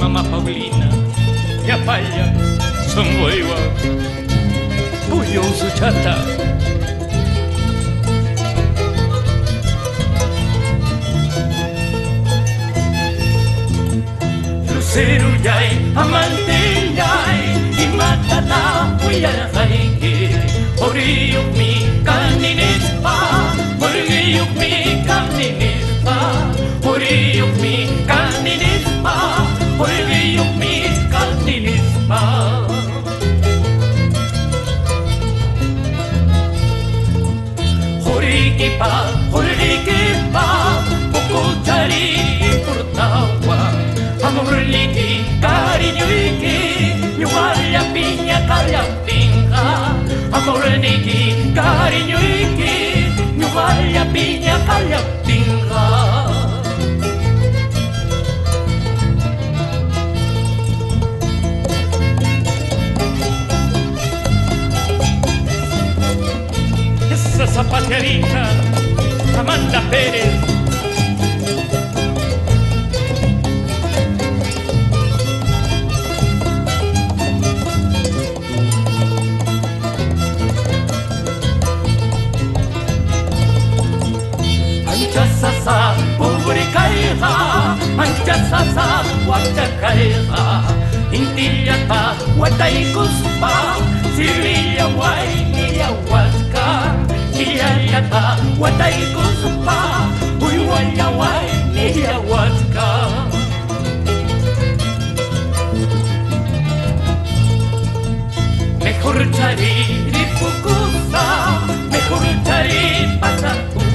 mamá Paulina, yapaya, son hueva, puyo su chata. Lucero yay, amante yay, y matata, huya jaiki, orillo mi caninispa, orillo mi caninispa, orillo mi caninispa, orillo mi caninispa. Horikipa, pukutari portawa. Amor liki, cariño iki, nyuwalya piña kalapinga. Amor liki, cariño iki, nyuwalya piña kalapinga. Esa zapaterita, Amanda Pérez. Sasa, pobre kaiha, ancha sasa, wacha kaiha, intillata, watai kuspa, sirilla wai, niya waska, intillata, watai kuspa, uywaya wai, niya waska. Mejor cari ripukusa, mejor cari pasakusa.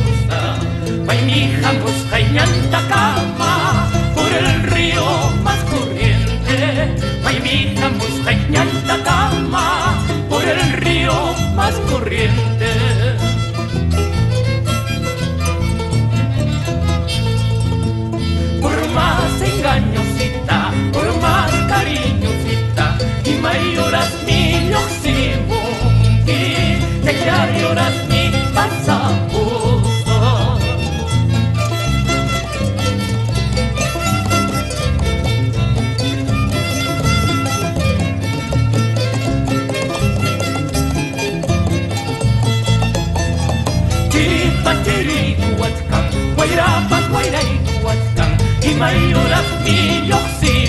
Vainijamos cañanta cama por el río más corriente. Vainijamos cañanta cama por el río más corriente. Por más engañosita, por más cariñosita, y mayoras mi yoximungi, te lloras mi pasapo. Wairapan, wairaitu watkang, y mayoras mi yoxi